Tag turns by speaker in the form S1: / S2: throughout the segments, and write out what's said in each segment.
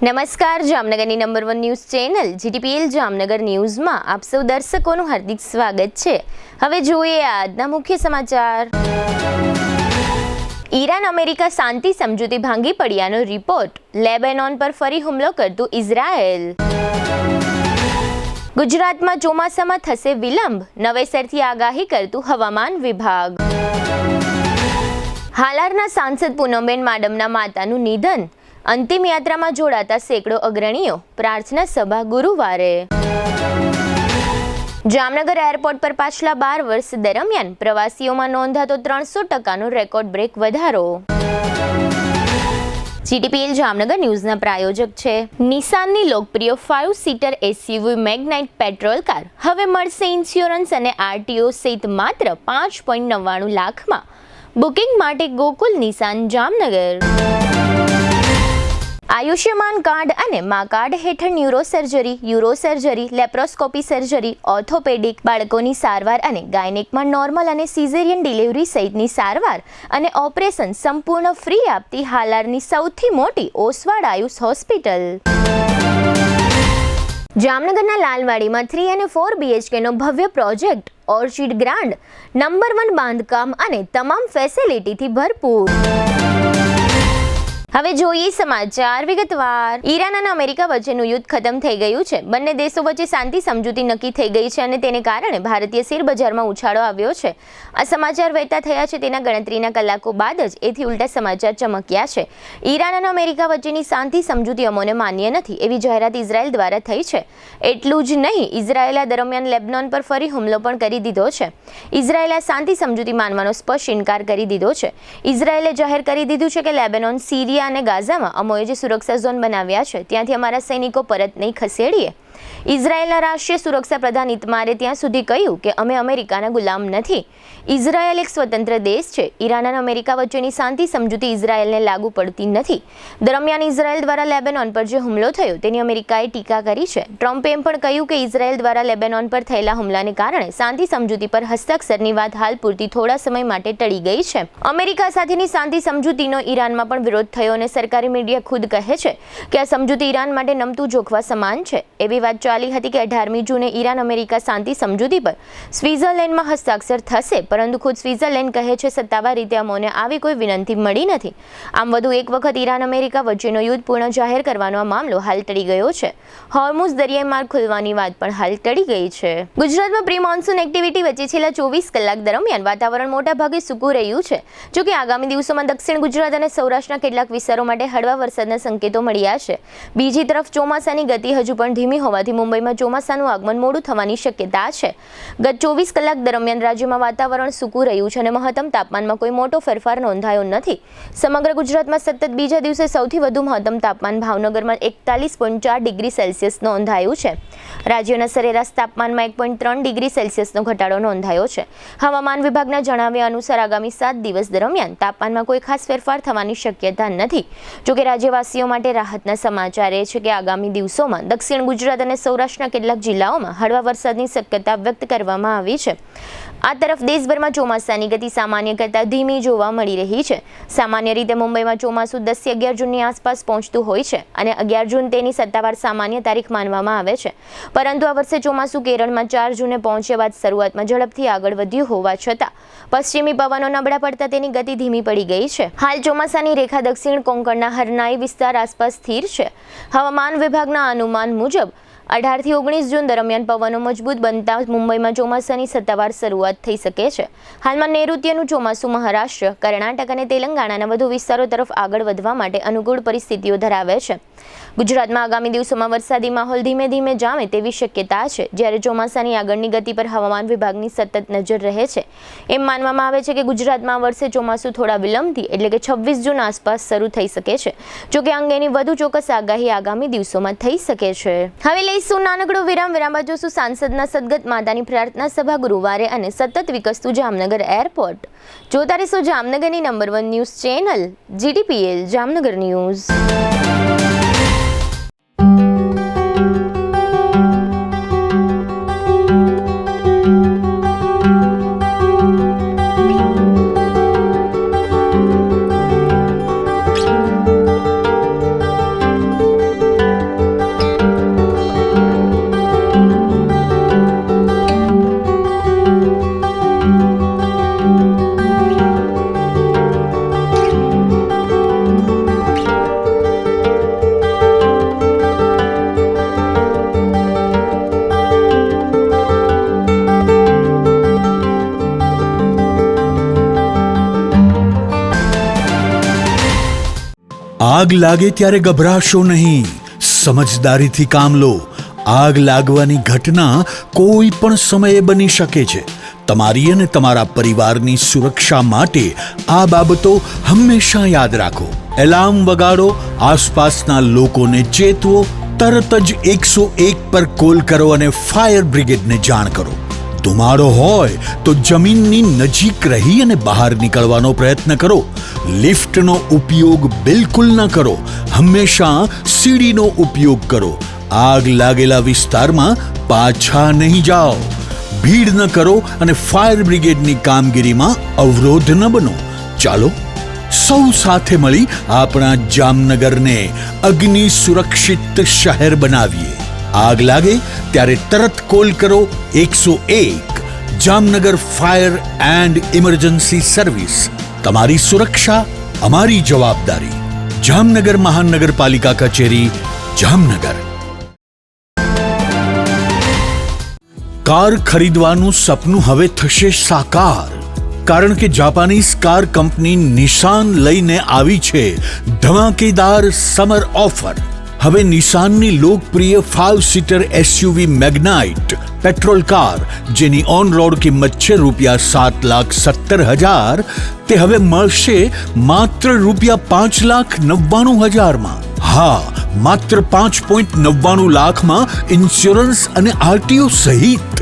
S1: નમસ્કાર, જામનગરની number 1 news channel GTPL Jamnagar ન્યૂઝમાં આપ સૌ દર્શકોનું હાર્દિક સ્વાગત છે। હવે જોઈએ આજના મુખ્ય સમાચાર। ઈરાન અમેરિકા શાંતિ સમજૂતી ભાંગી પડ્યાનો રિપોર્ટ, લેબેનોન પર ફરી હુમલો કરતું ઇઝરાયેલ। ગુજરાતમાં ચોમાસામાં થશે વિલંબ, નવેસરથી આગાહી કરતું હવામાન વિભાગ। હાલારના સાંસદ પૂનમબેન માડમના માતાનું નિધન, અંતિમ યાત્રામાં જોડાતા સેંકડો અગ્રણીઓ, પ્રાર્થના સભા ગુરુવારે। જામનગર એરપોર્ટ પર પાછલા 12 વર્ષ દરમિયાન પ્રવાસીઓમાં નોંધાતો 300% રેકોર્ડ બ્રેક વધારો। જીટીપીએલ જામનગર ન્યૂઝના પ્રાયોજક છે નિસાનની લોકપ્રિય 5 સીટર એસયુવી મેગ્નાઇટ પેટ્રોલ કાર હવે મળશે ઇન્સ્યોરન્સ અને આરટીઓ સહિત માત્ર 5.99 લાખમાં। બુકિંગ માટે ગોકુલ નિસાન જામનગર। આયુષ્યમાન કાર્ડ અને મા કાર્ડ હેઠળ ન્યુરોસર્જરી, યુરોસર્જરી, લેપ્રોસ્કોપી સર્જરી, ઓર્થોપેડિક, બાળકોની સારવાર અને ગાયનેકમાં નોર્મલ અને સિઝેરિયન ડિલિવરી સહિતની સારવાર અને ઓપરેશન સંપૂર્ણ ફ્રી આપતી હાલારની સૌથી મોટી ઓસવાડ આયુષ હોસ્પિટલ। જામનગરના લાલવાડીમાં 3 અને 4 BHKનો ભવ્ય પ્રોજેક્ટ, ઓર્ચિડ ગ્રાન્ડ, નંબર 1 બાંધકામ અને તમામ ફેસિલિટીથી ભરપૂર। હવે જોઈએ સમાચાર વિગતવાર। ઈરાન અને અમેરિકા વચ્ચેનું યુદ્ધ ખતમ થઈ ગયું છે। બંને દેશો વચ્ચે શાંતિ સમજૂતી નક્કી થઈ ગઈ છે અને તેને કારણે ભારતીય શેરબજારમાં ઉછાળો આવ્યો છે। આ સમાચાર વહેતા થયા છે તેના ગણતરીના કલાકો બાદ જ એથી ઉલટા સમાચાર ચમક્યા છે। ઈરાન અને અમેરિકા વચ્ચેની શાંતિ સમજૂતી અમોને માન્ય નથી એવી જાહેરાત ઇઝરાયલ દ્વારા થઈ છે। એટલું જ નહીં, ઇઝરાયેલે દરમિયાન લેબનોન પર ફરી હુમલો પણ કરી દીધો છે। ઇઝરાયેલે શાંતિ સમજૂતી માનવાનો સ્પષ્ટ ઇનકાર કરી દીધો છે। ઇઝરાયેલે જાહેર કરી દીધું છે કે લેબેનોન, સિરિયા અને ગાઝામાં અમોએ જે સુરક્ષા ઝોન બનાવ્યા છે ત્યાંથી અમારા સૈનિકો પરત નહીં ખસેડીએ। ઇઝરાયેલના રાષ્ટ્રીય સુરક્ષા પ્રધાન ઇતમારે ત્યાં સુધી કહ્યું કે અમે અમેરિકાના ગુલામ નથી। ઇઝરાયેલ એક સ્વતંત્ર દેશ છે। ઈરાન અને અમેરિકા વચ્ચેની શાંતિ સમજૂતી ઇઝરાયેલને લાગુ પડતી નથી। દરમિયાન ઇઝરાયેલ દ્વારા લેબેનોન પર જે હુમલો થયો તેની અમેરિકાએ ટીકા કરી છે। ટ્રમ્પે એમ પણ કહ્યું કે ઇઝરાયેલ દ્વારા લેબેનોન પર થયેલા હુમલાને કારણે શાંતિ સમજૂતી પર હસ્તાક્ષરની વાત હાલ પૂરતી થોડા સમય માટે ટળી ગઈ છે। અમેરિકા સાથેની શાંતિ સમજૂતીનો ઈરાનમાં પણ વિરોધ થયો અને સરકારી મીડિયા ખુદ કહે છે કે આ સમજૂતી ઈરાન માટે નમતું જોખવા સમાન છે। એવી વાત ચાલી હતી કે 18મી જૂને ઈરાન અમેરિકા શાંતિ સમજૂતી પર સ્વિટ્ઝરલેન્ડમાં હસ્તાક્ષર થશે, પરંતુ ખુદ સ્વિટ્ઝરલેન્ડ કહે છે સત્તાવાર રીતે અમોને આવી કોઈ વિનંતી મળી નથી। આમ વધુ એક વખત ઈરાન અમેરિકા વચ્ચેનો યુદ્ધ પૂર્ણ જાહેર કરવાનો આ મામલો હાલ ટળી ગયો છે। હોર્મુઝ દરિયાઈ માર્ગ ખુલવાની વાત પણ હાલ ટળી ગઈ છે। ગુજરાતમાં પ્રી મોન્સૂન એક્ટિવિટી વચ્ચે છેલ્લા 24 કલાક દરમિયાન વાતાવરણ મોટા ભાગે સૂકું રહ્યું છે। જો કે આગામી દિવસોમાં દક્ષિણ ગુજરાત અને સૌરાષ્ટ્રના કેટલાક વિસ્તારો માટે હળવા વરસાદના સંકેતો મળ્યા છે। બીજી તરફ ચોમાસાની ગતિ હજુ પણ ધીમી હોવાથી મુંબઈમાં ચોમાસાનું આગમન મોડું થવાની શક્યતા છે। ગત 24 કલાક દરમિયાન રાજ્યમાં વાતાવરણ સૂકું રહ્યું છે અને મહત્તમ તાપમાનમાં કોઈ મોટો ફેરફાર નોંધાયો નથી। સમગ્ર ગુજરાતમાં સતત બીજા દિવસે સૌથી વધુ મહત્તમ તાપમાન ભાવનગરમાં 41.4 ડિગ્રી સેલ્સિયસ નોંધાયું છે। રાજ્યના સરેરાશ તાપમાનમાં 1.3 ડિગ્રી સેલ્સિયસનો ઘટાડો નોંધાયો છે। હવામાન વિભાગના જણાવ્યા અનુસાર આગામી 7 દિવસ દરમિયાન તાપમાનમાં કોઈ ખાસ ફેરફાર થવાની શક્યતા નથી। જોકે રાજ્યવાસીઓ માટે રાહતના સમાચાર એ છે કે આગામી દિવસોમાં દક્ષિણ ગુજરાત અને સૌરાષ્ટ્રના કેટલાક જિલ્લાઓમાં હળવા વરસાદની શક્યતા વ્યક્ત કરવામાં આવી છે। આ તરફ દેશભરમાં ચોમાસાની ગતિ સામાન્ય કરતાં ધીમી જોવા મળી રહી છે। સામાન્ય રીતે મુંબઈમાં ચોમાસું 10 થી 11 જૂનની આસપાસ પહોંચતું હોય છે અને 11 જૂન તેની સત્તાવાર સામાન્ય તારીખ માનવામાં આવે છે, પરંતુ આ વર્ષે ચોમાસું કેરળમાં 4 જૂને પહોંચ્યા બાદ શરૂઆતમાં ઝડપથી આગળ વધ્યું હોવા છતાં પશ્ચિમી પવનો નબળા પડતા તેની ગતિ ધીમી પડી ગઈ છે। હાલ ચોમાસાની રેખા દક્ષિણ કોંકણના હરનાઈ વિસ્તાર આસપાસ સ્થિર છે। હવામાન વિભાગના અનુમાન મુજબ 18 થી 19 જૂન દરમિયાન પવનો મજબૂત બનતા મુંબઈમાં ચોમાસાની સત્તાવાર શરૂઆત થઈ શકે છે। હાલમાં નૈઋત્યનું ચોમાસું મહારાષ્ટ્ર, કર્ણાટક અને તેલંગાણાના વધુ વિસ્તારો તરફ આગળ વધવા માટે અનુકૂળ પરિસ્થિતિઓ ધરાવે છે। ગુજરાતમાં આગામી દિવસોમાં વરસાદી માહોલ ધીમે ધીમે જામે તેવી શક્યતા છે, જ્યારે ચોમાસાની આગળની ગતિ પર હવામાન વિભાગની સતત નજર રહે છે। એમ માનવામાં આવે છે કે ગુજરાતમાં આ વર્ષે ચોમાસું થોડા વિલંબથી એટલે કે 26 જૂન આસપાસ શરૂ થઈ શકે છે। જોકે અંગેની વધુ ચોક્કસ આગાહી આગામી દિવસોમાં થઈ શકે છે। હવે લઈશું નાનકડો વિરામ બાદ જોશું સાંસદના સદગત માતાની પ્રાર્થના સભા ગુરુવારે અને સતત વિકસતું જામનગર એરપોર્ટ। જોતા રહેશો જામનગરની number 1 news channel GTPL Jamnagar news.
S2: આગ લાગે ત્યારે ગભરાશો નહીં, સમજદારીથી કામ લો. આગ લાગવાની ઘટના કોઈ પણ સમયે બની શકે છે. તમારી અને તમારા પરિવારની સુરક્ષા માટે આ બાબતો હંમેશા યાદ રાખો. એલાર્મ વગાડો, આસપાસના લોકોને ચેતવો, તરત જ 101 પર કોલ કરો અને ફાયર બ્રિગેડને જાણ કરો. ધુમાડો હોય તો જમીનની નજીક રહી અને બહાર નીકળવાનો પ્રયત્ન કરો. લિફ્ટનો ઉપયોગ બિલકુલ ન કરો. હંમેશા સીડીનો ઉપયોગ કરો. આગ લાગેલા વિસ્તારમાં પાછા નહીં જાઓ. ભીડ ન કરો અને ફાયર બ્રિગેડની કામગીરીમાં અવરોધ ન બનો. ચાલો સૌ સાથે મળી આપણા જામનગરને અગ્નિ સુરક્ષિત શહેર બનાવીએ. આગ લાગે ત્યારે તરત કોલ કરો 101, Jamnagar fire and emergency service. તમારી સુરક્ષા અમારી જવાબદારી. જામનગર મહાનગરપાલિકા કચેરી, જામનગર. કાર ખરીદવાનું સપનું હવે થશે સાકાર, કારણ કે જાપાનીઝ કાર કંપની નિશાન લઈને આવી છે ધમાકેદાર સમર ઓફર. હવે નિશાનની લોકપ્રિય 5 સીટર એસયુવી મેગ્નાઇટ પેટ્રોલ કાર, જેની ઓન રોડ કિંમત છે ₹7,70,000, તે હવે મળશે માત્ર ₹5,99,000 હા, માત્ર 5.99 લાખમાં ઇન્સ્યોરન્સ અને આરટીઓ સહિત.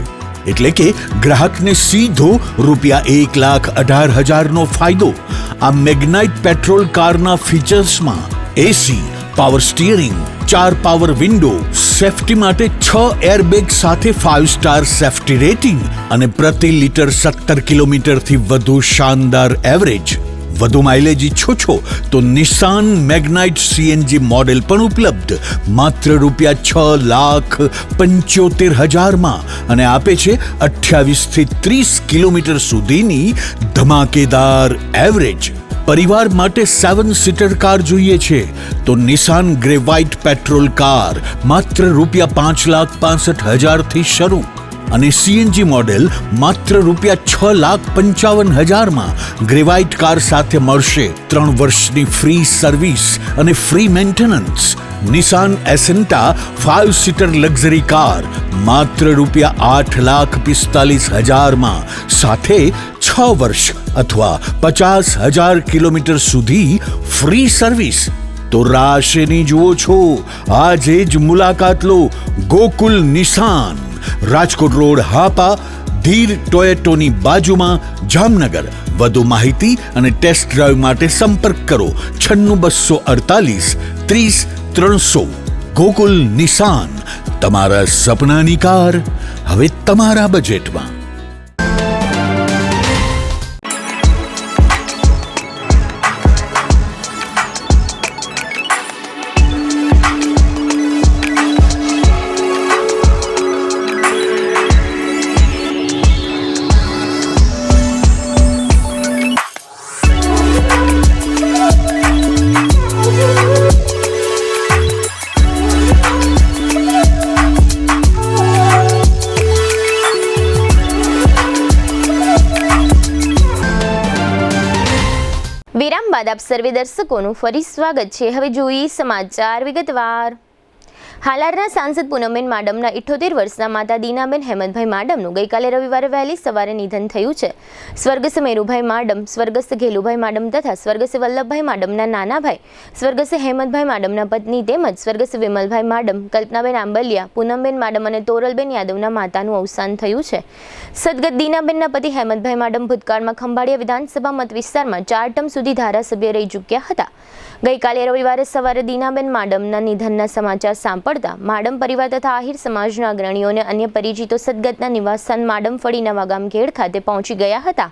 S2: એટલે કે ગ્રાહકને સીધો ₹1,18,000 ફાયદો. આ મેગ્નાઇટ પેટ્રોલ કારના ફીચર્સમાં AC, power steering, 4 power window, safety માટે 6 એરબેગ સાથે 5 સ્ટાર સેફટી રેટિંગ અને પ્રતિ લીટર 17 કિલોમીટરથી વધુ શાનદાર એવરેજ. વધુ માઇલેજ ઈચ્છો છો તો નિશાન મેગ્નાઇટ સીએનજી મોડેલ પણ ઉપલબ્ધ માત્ર ₹6,75,000 અને આપે છે 28 થી 30 કિલોમીટર સુધીની ધમાકેદાર એવરેજ. પરિવાર માટે 7 સીટર કાર જોઈએ છે તો નિશાન ગ્રે વ્હાઇટ પેટ્રોલ કાર માત્ર ₹5,65,000 થી શરૂ અને સીએનજી મોડેલ માત્ર ₹6,55,000 ગ્રેવાઇટ કાર સાથે મળશે 3 વર્ષની ફ્રી સર્વિસ અને ફ્રી મેન્ટેનન્સ. નિશાન એસેન્ટા 5 સીટર લક્ઝરી કાર માત્ર ₹8,45,000 સાથે 6 વર્ષ અથવા 50,000 કિલોમીટર સુધી ફ્રી સર્વિસ. તો રાહ શેની જુઓ છો? આજે જ મુલાકાત લો. ગોકુલ નિશાન, રાજકોટ રોડ, હાપા, ધીર ટોયેટોની બાજુમાં, જામનગર. વધુ માહિતી અને ટેસ્ટ ડ્રાઈવ માટે સંપર્ક કરો 96 248 30 300. ગોકુલ નિશાન, તમારા સપનાની કાર હવે તમારા બજેટમાં.
S1: વિરામ બાદ આપ સર્વે દર્શકોનું ફરી સ્વાગત છે. હવે જોઈએ સમાચાર વિગતવાર. હાલારના સાંસદ પૂનમબેન માડમના 78 વર્ષના માતા દીનાબેન હેમંતભાઈ માડમનું ગઈકાલે રવિવારે વહેલી સવારે નિધન થયું છે. સ્વર્ગસ્થ મેરુભાઈ માડમ, સ્વર્ગસ્થ ઘેલુભાઈ માડમ તથા સ્વર્ગસ્થ વલ્લભભાઈ માડમના નાના ભાઈ, સ્વર્ગસ્થ હેમંતભાઈ માડમના પત્ની તેમજ સ્વર્ગસ્થ વિમલભાઈ માડમ, કલ્પનાબેન આંબલિયા, પૂનમબેન માડમ અને તોરલબેન યાદવના માતાનું અવસાન થયું છે. સદગત દીનાબેનના પતિ હેમંતભાઈ માડમ ભૂતકાળમાં ખંભાળિયા વિધાનસભા મત વિસ્તારમાં 4 ટર્મ સુધી ધારાસભ્ય રહી ચૂક્યા હતા. ગઈકાલે રવિવારે સવારે દીનાબેન માડમના નિધનના સમાચાર સાંભળતા માડમ પરિવાર તથા આહિર સમાજના અગ્રણીઓ અને અન્ય પરિચિતો સદગતના નિવાસસ્થાન માડમ ફળી નવાગામ ઘેડ ખાતે પહોંચી ગયા હતા.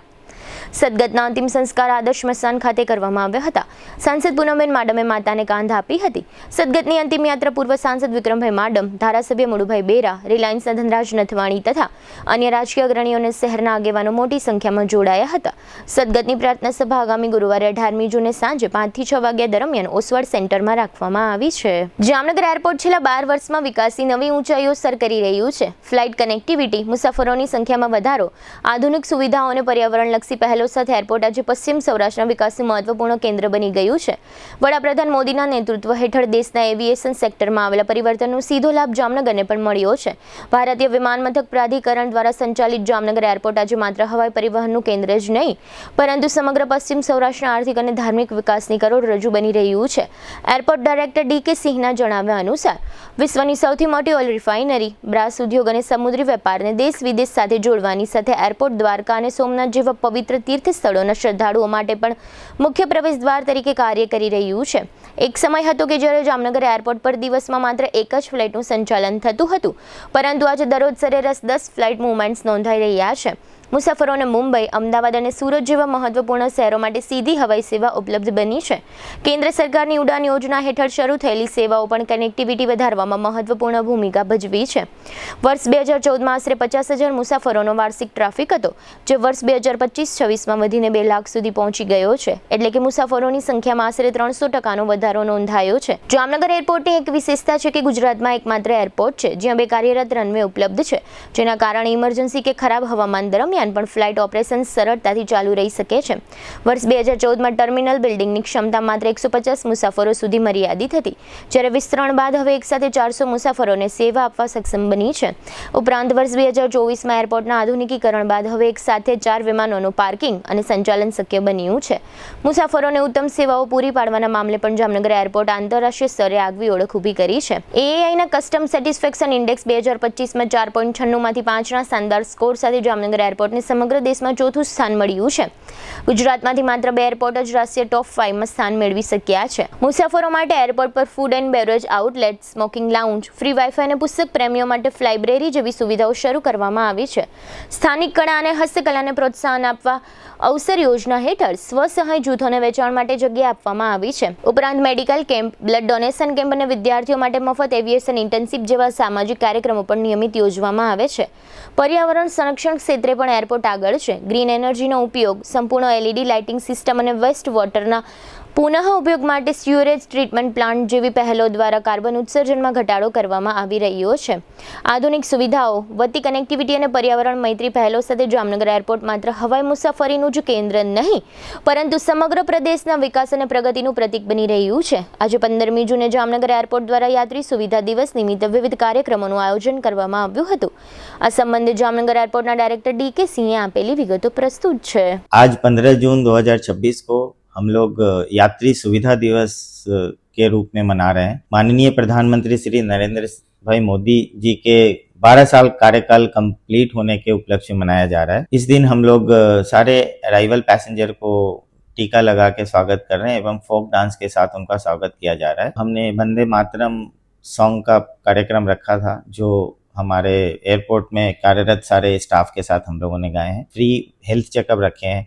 S1: સદગતના અંતિમ સંસ્કાર આદર્શ સ્મશાન ખાતે કરવામાં આવ્યા હતા. સાંસદ પૂનમબેન માડમે માતાને કાંધ આપી હતી. સદગતની અંતિમ યાત્રા પૂર્વ સાંસદ વિક્રમભાઈ માડમ, ધારાસભ્ય મુળુભાઈ બેરા, રિલાયન્સના ધનરાજ નથવાણી તથા અન્ય રાજકીય અગ્રણીઓને શહેરના આગેવાનો મોટી સંખ્યામાં જોડાયા હતા. સદગતની પ્રાર્થના સભા આગામી ગુરુવારે 18મી જૂને સાંજે 5 થી 6 વાગ્યા દરમિયાન ઓસવાડ સેન્ટરમાં રાખવામાં આવી છે. જામનગર એરપોર્ટ છેલ્લા 12 વર્ષમાં વિકાસની નવી ઊંચાઈઓ સર કરી રહ્યું છે. ફ્લાઇટ કનેક્ટિવિટી, મુસાફરોની સંખ્યામાં વધારો, આધુનિક સુવિધાઓ અને પર્યાવરણલક્ષી પહેલ પહેલો સાથે એરપોર્ટ આજે પશ્ચિમ સૌરાષ્ટ્રના વિકાસનું મહત્વપૂર્ણ કેન્દ્ર બની ગયું છે. વડાપ્રધાન મોદીના નેતૃત્વ હેઠળ દેશના એવિએશન સેક્ટરમાં આવેલા પરિવર્તનનો સીધો લાભ જામનગરને પણ મળ્યો છે. ભારતીય વિમાનમથક પ્રાધિકરણ દ્વારા સંચાલિત જામનગર એરપોર્ટ આજે માત્ર હવાઈ પરિવહનનું કેન્દ્ર જ નહીં, પરંતુ સમગ્ર પશ્ચિમ સૌરાષ્ટ્રના આર્થિક અને ધાર્મિક વિકાસની કરોડરજ્જુ બની રહ્યું છે. Airport director D K. સિંહના જણાવ્યા અનુસાર વિશ્વની સૌથી મોટી ઓઇલ રિફાઇનરી, બ્રાસ ઉદ્યોગ અને સમુદ્રી વેપારને દેશ વિદેશ સાથે જોડવાની સાથે એરપોર્ટ દ્વારકા અને સોમનાથ જેવા પવિત્ર તીર્થ સ્થળોના શ્રદ્ધાળુઓ માટે પણ મુખ્ય પ્રવેશ દ્વાર તરીકે કાર્ય કરી રહ્યું છે. એક સમય હતો કે જ્યારે જામનગર એરપોર્ટ પર દિવસમાં માત્ર એક જ ફ્લાઇટનું સંચાલન થતું હતું, પરંતુ આજે દરરોજ સરેરાશ 10 ફ્લાઇટ મૂવમેન્ટ્સ નોંધાઈ રહ્યા છે. મુસાફરોને મુંબઈ, અમદાવાદ અને સુરત જેવા મહત્વપૂર્ણ શહેરો માટે સીધી હવાઈ સેવા ઉપલબ્ધ બની છે. કેન્દ્ર સરકારની ઉડાન યોજના હેઠળ શરૂ થયેલી સેવાઓ પણ કનેક્ટિવિટી વધારવામાં મહત્વપૂર્ણ ભૂમિકા ભજવી છે. વર્ષ 2014માં આશરે 50,000 મુસાફરોનો વાર્ષિક ટ્રાફિક હતો, જે વર્ષ 2025-26માં વધીને 2 લાખ સુધી પહોંચી ગયો છે. એટલે કે મુસાફરોની સંખ્યામાં આશરે 300% વધારો નોંધાયો છે. જામનગર એરપોર્ટની એક વિશેષતા છે કે ગુજરાતમાં એકમાત્ર એરપોર્ટ છે જ્યાં 2 કાર્યરત રનવે ઉપલબ્ધ છે, જેના કારણે ઇમરજન્સી કે ખરાબ હવામાન દરમિયાન પણ ફ્લાઇટ ઓપરેશન સરળતાથી ચાલુ રહી શકે છે. વર્ષ 2014માં ટર્મિનલ બિલ્ડિંગની ક્ષમતા માત્ર 150 મુસાફરો સુધી મર્યાદિત હતી, જ્યારે વિસ્તરણ બાદ હવે એકસાથે 400 મુસાફરોને સેવા આપવા સક્ષમ બની છે. ઉપરાંત વર્ષ 2024માં એરપોર્ટના આધુનિકીકરણ બાદ હવે એકસાથે 4 વિમાનોનું પાર્કિંગ અને સંચાલન શક્ય બન્યું છે. મુસાફરોને ઉત્તમ સેવાઓ પૂરી પાડવાના મામલે પણ જામનગર એરપોર્ટ આંતરરાષ્ટ્રીય સ્તરે આગવી ઓળખ ઊભી કરી છે. એએઆઈના કસ્ટમ સેટિસ્ફેક્શન ઇન્ડેક્સ 2025માં 4.96માંથી 5ના શાનદાર સ્કોર સાથે જામનગર એરપોર્ટને સમગ્ર દેશમાં 4થું સ્થાન મળ્યું છે. ગુજરાતમાંથી માત્ર 2 એરપોર્ટ જ રાષ્ટ્રીય ટોપ 5માં સ્થાન મેળવી શક્યા છે. મુસાફરો માટે એરપોર્ટ પર food and beverage outlet, smoking lounge, free wifi અને પુસ્તક પ્રેમીઓ માટે લાઇબ્રેરી જેવી સુવિધાઓ શરૂ કરવામાં આવી છે. સ્થાનિક કળા અને હસ્તકલાને પ્રોત્સાહન આપવા અવસર યોજના હેઠળ સ્વસહાય જૂથોને વેચાણ માટે જગ્યા આપવામાં આવી છે. ઉપરાંત medical camp, blood donation camp અને વિદ્યાર્થીઓ માટે મફત એવિએશન ઇન્ટર્નશિપ જેવા સામાજિક કાર્યક્રમો પણ નિયમિત યોજવામાં આવે છે. પર્યાવરણ સંરક્ષણ ક્ષેત્રે પણ એરપોર્ટ આગળ છે. ગ્રીન એનર્જીનો ઉપયોગ, સંપૂર્ણ એલઈડી લાઇટિંગ સિસ્ટમ અને વેસ્ટ વોટરના પુનઃ ઉપયોગ માટે સ્યુરેજ ટ્રીટમેન્ટ પ્લાન્ટ જેવી પહેલો દ્વારા કાર્બન ઉત્સર્જનમાં ઘટાડો કરવામાં આવી રહ્યો છે. આધુનિક સુવિધાઓ, વધતી કનેક્ટિવિટી અને પર્યાવરણ મૈત્રી પહેલો સાથે જામનગર એરપોર્ટ માત્ર હવાઈ મુસાફરીનું જ કેન્દ્ર નહીં, પરંતુ સમગ્ર પ્રદેશના વિકાસ અને પ્રગતિનું પ્રતીક બની રહ્યું છે. આજે 15મી જૂને જામનગર એરપોર્ટ દ્વારા યાત્રી સુવિધા દિવસ નિમિત્તે વિવિધ કાર્યક્રમોનું આયોજન કરવામાં આવ્યું હતું. આ સંબંધે જામનગર એરપોર્ટના ડાયરેક્ટર ડી.કે. સિંહે આપેલી વિગતો પ્રસ્તુત છે.
S3: आज 15 जून 2026 को हम लोग यात्री सुविधा दिवस के रूप में मना रहे हैं. माननीय प्रधानमंत्री श्री नरेंद्र भाई मोदी जी के 12 साल कार्यकाल कंप्लीट होने के उपलक्ष्य में मनाया जा रहा है. इस दिन हम लोग सारे अराइवल पैसेंजर को टीका लगा के स्वागत कर रहे हैं एवं फोक डांस के साथ उनका स्वागत किया जा रहा है. हमने वंदे मातरम सॉन्ग का कार्यक्रम रखा था, जो हमारे एयरपोर्ट में कार्यरत सारे स्टाफ के साथ हम लोगों ने गाए हैं. फ्री हेल्थ चेकअप रखे हैं,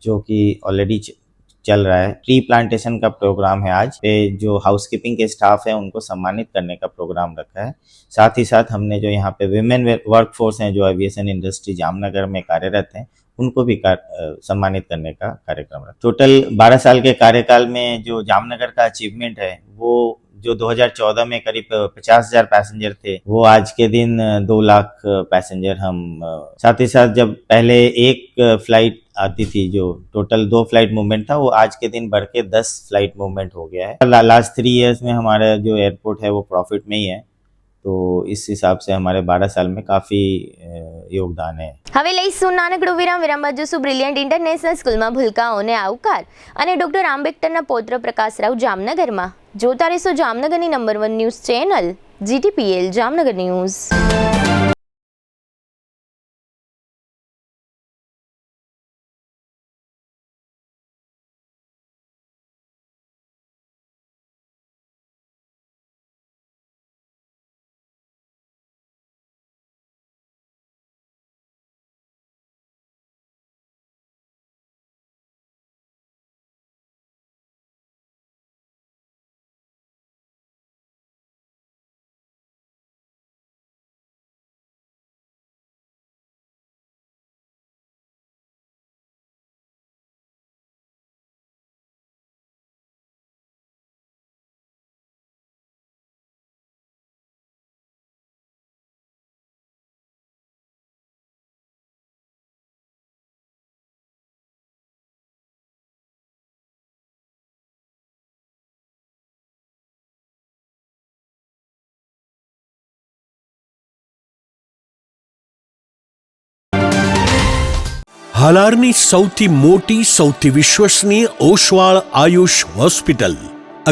S3: जो कि ऑलरेडी चल रहा है. ट्री प्लांटेशन का प्रोग्राम है. आज पे जो हाउसकीपिंग के स्टाफ है उनको सम्मानित करने का प्रोग्राम रखा है. साथ ही साथ हमने जो यहाँ पे विमेन वर्कफोर्स हैं जो एविएशन इंडस्ट्री जामनगर में कार्यरत हैं, उनको भी सम्मानित करने का कार्यक्रम रखा. टोटल 12 साल के कार्यकाल में जो जामनगर का अचीवमेंट है, वो जो 2014 में करीब 50,000 पैसेंजर थे, वो आज के दिन 2 लाख पैसेंजर हम. साथ ही साथ जब पहले एक फ्लाइट आती थी, जो टोटल 2 फ्लाइट मूवमेंट था, वो आज के दिन बढ़ के 10 फ्लाइट मूवमेंट हो गया है. लास्ट 3 इयर्स में हमारा जो एयरपोर्ट है वो प्रॉफिट में ही है, तो इस हिसाब से हमारे 12 साल में काफ़ी योगदान है.
S1: હવે લઈશું નાનકડું વિરામ બાદ જોશું બ્રિલિયન્ટ ઇન્ટરનેશનલ સ્કૂલમાં ભૂલકાઓને આવકાર અને ડોક્ટર આંબેડકરના પૌત્ર પ્રકાશરાવ જામનગરમાં. જોતા રહેશો જામનગરની number 1 news channel GTPL Jamnagar news.
S2: હાલારની સૌથી મોટી, સૌથી વિશ્વસનીય ઓશવાળ આયુષ હોસ્પિટલ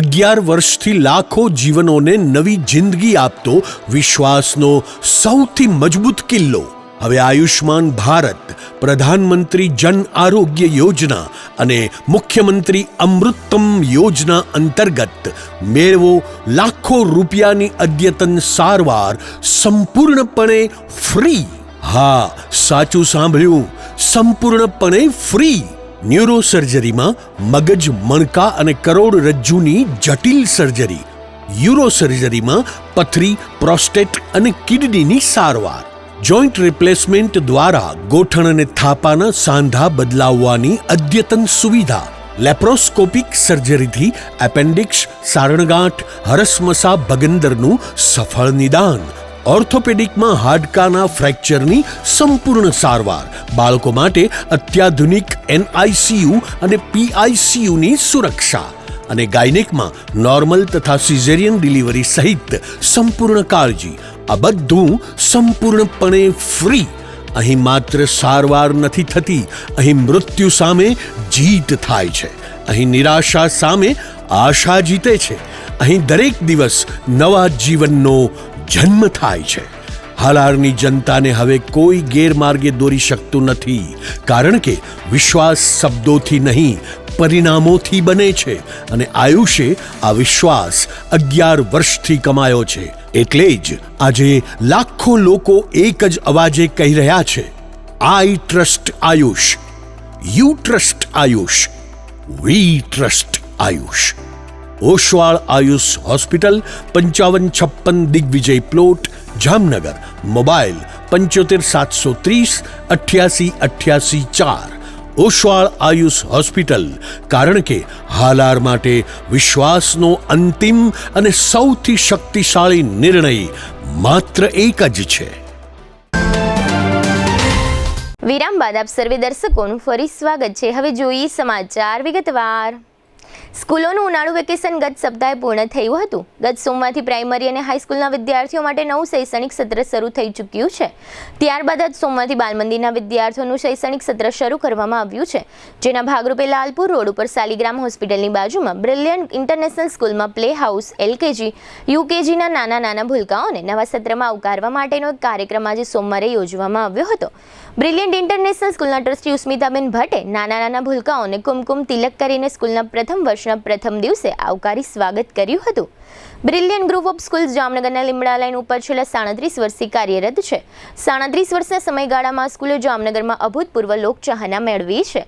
S2: 11 વર્ષથી લાખો જીવનોને નવી જિંદગી આપતો વિશ્વાસનો સૌથી મજબૂત કિલ્લો. હવે આયુષ્માન ભારત, પ્રધાનમંત્રી જન આરોગ્ય યોજના અને મુખ્યમંત્રી અમૃતમ યોજના અંતર્ગત મેળવો લાખો રૂપિયાની અદ્યતન સારવાર સંપૂર્ણપણે ફ્રી. હા, સાચું સાંભળ્યું, સંપૂર્ણપણે ફ્રી. ન્યુરો સર્જરીમાં મગજ, મણકા અને કરોડરજ્જુની જટિલ સર્જરી, યુરો સર્જરીમાં પથરી, પ્રોસ્ટેટ અને કિડનીની સારવાર, જોઈન્ટ રિપ્લેસમેન્ટ દ્વારા ગોઠણ અને થાપાના સાંધા બદલાવવાની અદ્યતન સુવિધા, લેપ્રોસ્કોપિક સર્જરીથી એપેન્ડિક્સ, સારણગાંઠ, હરસમસા ભગંદરનું સફળ નિદાન, ઓર્થોપેડિકમાં હાડકાના ફ્રેક્ચરની સંપૂર્ણ સારવાર, બાળકો માટે અત્યાધુનિક NICU અને PICUની સુરક્ષા અને ગાયનેકમાં નોર્મલ તથા સિઝેરિયન ડિલિવરી સહિત સંપૂર્ણ કાળજી. આ બધું સંપૂર્ણપણે ફ્રી. અહીં માત્ર સારવાર નથી થતી, અહીં મૃત્યુ સામે જીત થાય છે. અહીં નિરાશા સામે આશા જીતે છે. અહીં દરેક દિવસ નવા જીવનનો જન્મ થાય છે. હાલારની જનતાને હવે કોઈ ગેરમાર્ગે દોરી શકતું નથી, કારણ કે વિશ્વાસ શબ્દોથી નહીં, પરિણામોથી બને છે. અને આયુષે આ વિશ્વાસ 11 વર્ષથી કમાયો છે. એટલે જ આજે લાખો લોકો એક જ અવાજે કહી રહ્યા છે, I trust Ayush, you trust Ayush, we trust Ayush. Oswal Ayush hospital, 5556 Digvijay plot, Jamnagar. Mobile 75 730 88 88 4. Oswal Ayush hospital, કારણ કે હાલાર માટે વિશ્વાસનો અંતિમ અને સૌથી શક્તિશાળી નિર્ણય માત્ર એક જ છે.
S1: વિરામ બાદ આપ સર્વે દર્શકોનું ફરી સ્વાગત છે. હવે જોઈએ સમાચાર વિગતવાર. સ્કૂલોનું ઉનાળુ વેકેશન ગત સપ્તાહે પૂર્ણ થયું હતું. ગત સોમવારથી પ્રાઇમરી અને હાઈસ્કૂલના વિદ્યાર્થીઓ માટે નવું શૈક્ષણિક સત્ર શરૂ થઈ ચૂક્યું છે. ત્યારબાદ જ સોમવારથી બાલમંદિરના વિદ્યાર્થીઓનું શૈક્ષણિક સત્ર શરૂ કરવામાં આવ્યું છે, જેના ભાગરૂપે લાલપુર રોડ ઉપર સાલીગ્રામ હોસ્પિટલની બાજુમાં બ્રિલિયન્ટ ઇન્ટરનેશનલ સ્કૂલમાં પ્લે હાઉસ, LKG, UKGના નાના ભૂલકાઓને નવા સત્રમાં આવકારવા માટેનો એક કાર્યક્રમ આજે સોમવારે યોજવામાં આવ્યો હતો. બ્રિલિયન્ટ ઇન્ટરનેશનલ સ્કૂલના ટ્રસ્ટી ઉસ્મિતાબેન ભટ્ટે નાના ભૂલકાઓને કુમકુમ તિલક કરીને સ્કૂલના પ્રથમ વર્ષના પ્રથમ દિવસે આવકારી સ્વાગત કર્યું હતું. બ્રિલિયન્ટ ગ્રુપ ઓફ સ્કૂલ્સ જામનગરના લીમડા લાઈન ઉપર છેલ્લા 37 વર્ષથી કાર્યરત છે. 37 વર્ષના સમયગાળામાં સ્કૂલે જામનગરમાં અભૂતપૂર્વ લોકચાહના મેળવી છે.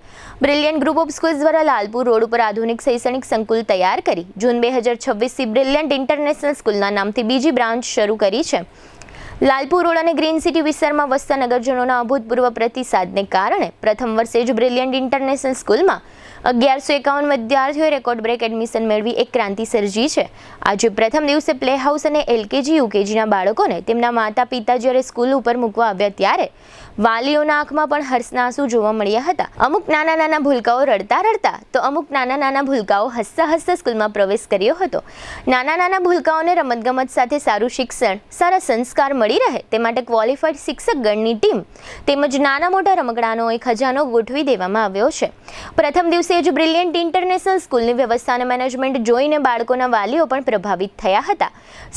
S1: બ્રિલિયન્ટ ગ્રુપ ઓફ સ્કૂલ્સ દ્વારા લાલપુર રોડ ઉપર આધુનિક શૈક્ષણિક સંકુલ તૈયાર કરી જૂન 2026થી બ્રિલિયન્ટ ઇન્ટરનેશનલ સ્કૂલના નામથી બીજી બ્રાન્ચ શરૂ કરી છે. લાલપુર રોડ અને ગ્રીન સિટી વિસ્તારમાં વસતા નગરજનોના અભૂતપૂર્વ પ્રતિસાદને કારણે પ્રથમ વર્ષે જ બ્રિલિયન્ટ ઇન્ટરનેશનલ સ્કૂલમાં 1151 વિદ્યાર્થીઓએ રેકોર્ડ બ્રેક એડમિશન મેળવી એક ક્રાંતિ સર્જી છે. આજે પ્રથમ દિવસે પ્લે હાઉસ અને LKG, UKGના બાળકોને તેમના માતા પિતા જ્યારે સ્કૂલ ઉપર મૂકવા આવ્યા ત્યારે વાલીઓના આંખમાં પણ હર્ષના આંસુ જોવા મળ્યા હતા. અમુક નાના ભૂલકાઓ રડતા તો અમુક નાના ભૂલકાઓ હસતા સ્કૂલમાં પ્રવેશ કર્યો હતો. નાના ભૂલકાઓને રમતગમત સાથે સારું શિક્ષણ, સારા સંસ્કાર મળી રહે તે માટે ક્વોલિફાઈડ શિક્ષકગણની ટીમ તેમજ નાના મોટા રમકડાનો એક ખજાનો ગોઠવી દેવામાં આવ્યો છે. પ્રથમ દિવસે જ બ્રિલિયન્ટ ઇન્ટરનેશનલ સ્કૂલની વ્યવસ્થા અને મેનેજમેન્ટ જોઈને બાળકોના વાલીઓ પણ પ્રભાવિત થયા હતા.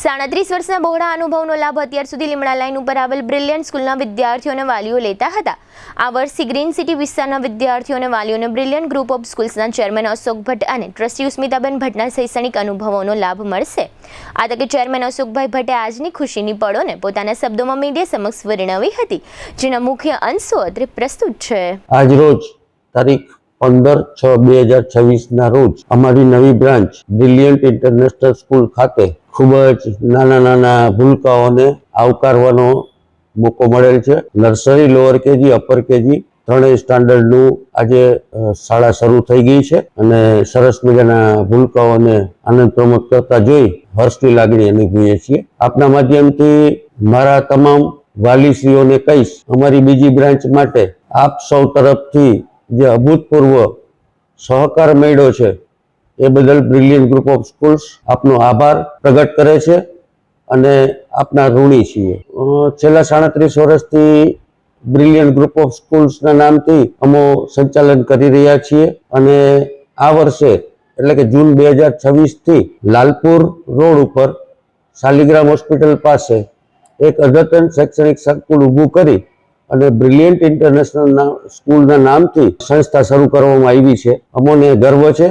S1: 37 વર્ષના બહોળા અનુભવનો લાભ અત્યાર સુધી લીમડા લાઈન ઉપર આવેલ બ્રિલિયન્ટ સ્કૂલના વિદ્યાર્થીઓ અને વાલીઓ લેતા હતા. આ વર્ષથી ગ્રીન સિટી વિસ્તારના વિદ્યાર્થીઓ અને વાલીઓને બ્રિલિયન્ટ ગ્રુપ ઓફ સ્કૂલ્સના ચેરમેન અશોક ભટ્ટ અને ટ્રસ્ટી ઉસ્મિતાબેન ભટ્ટના શૈક્ષણિક અનુભવોનો લાભ મળશે. આ તકે ચેરમેન અશોકભાઈ ભટ્ટે આજની ખુશીની પળોને પોતાના શબ્દોમાં મીડિયા સમક્ષ વર્ણવી હતી, જેના મુખ્ય અંશો અત્રે પ્રસ્તુત છે.
S4: આજ રોજ તારીખ 15/6/2026 ના રોજ અમારી નવી બ્રાન્ચ બ્રિલિયન્ટ ઇન્ટરનેશનલ સ્કૂલ ખાતે ખૂબ જ નાના ભૂલકાઓને આવકારવાનો મોકો મળેલ છે. Nursery, lower KG, upper KG ત્રણેય સ્ટાન્ડર્ડનું આજે શાળા શરૂ થઈ ગઈ છે અને સરસ મજાના ભૂલકાઓને આનંદ પ્રમોદ કરતા જોઈ હર્ષની લાગણી અનુભવીએ છીએ. આપના માધ્યમથી મારા તમામ વાલીશ્રીઓને કહીશ, અમારી બીજી બ્રાન્ચ માટે આપ સૌ તરફથી જે અભૂતપૂર્વ સહકાર મળ્યો છે એ બદલ બ્રિલિયન્ટ ગ્રુપ ઓફ સ્કૂલ્સ આપનો આભાર પ્રગટ કરે છે અને આપના ઋણી છીએ. છેલ્લા 37 વર્ષથી બ્રિલિયન્ટ ગ્રુપ ઓફ સ્કૂલ્સના નામથી અમો સંચાલન કરી રહ્યા છીએ અને આ વર્ષે એટલે કે જૂન 2026 લાલપુર રોડ ઉપર શાલિગ્રામ હોસ્પિટલ પાસે એક અદ્યતન શૈક્ષણિક સંકુલ ઊભું કરી અને બ્રિલિયન્ટ ઇન્ટરનેશનલ સ્કૂલના નામથી સંસ્થા શરૂ કરવામાં આવી છે. અમોને ગર્વ છે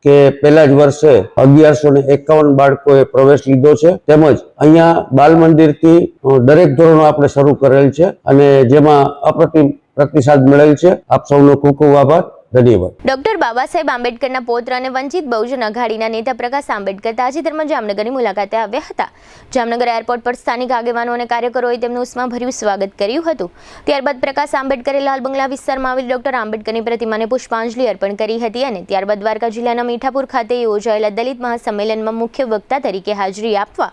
S4: કે પહેલા જ વર્ષે 1151 બાળકોએ પ્રવેશ લીધો છે. તેમજ અહીંયા બાલ મંદિરથી દરેક ધોરણો આપણે શરૂ કરેલ છે અને જેમાં અપ્રતિમ પ્રતિસાદ મળેલ છે. આપ સૌનો ખૂબ ખૂબ આભાર. ધન્યવાદ.
S1: ડોક્ટર બાબા સાહેબ આંબેડકરના પૌત્ર અને વંચિત બહુજન અઘાડીના નેતા પ્રકાશ આંબેડકર તાજેતરમાં જામનગરની મુલાકાતે આવ્યા હતા. જામનગર એરપોર્ટ પર સ્થાનિક આગેવાનો અને કાર્યકરોએ તેમનું ઉષ્માભર્યું સ્વાગત કર્યું હતું. ત્યારબાદ પ્રકાશ આંબેડકરે લાલ બંગલા વિસ્તારમાં આવેલી ડોક્ટર આંબેડકરની પ્રતિમાને પુષ્પાંજલિ અર્પણ કરી હતી અને ત્યારબાદ દ્વારકા જિલ્લાના મીઠાપુર ખાતે યોજાયેલા દલિત મહાસંમેલનમાં મુખ્ય વક્તા તરીકે હાજરી આપવા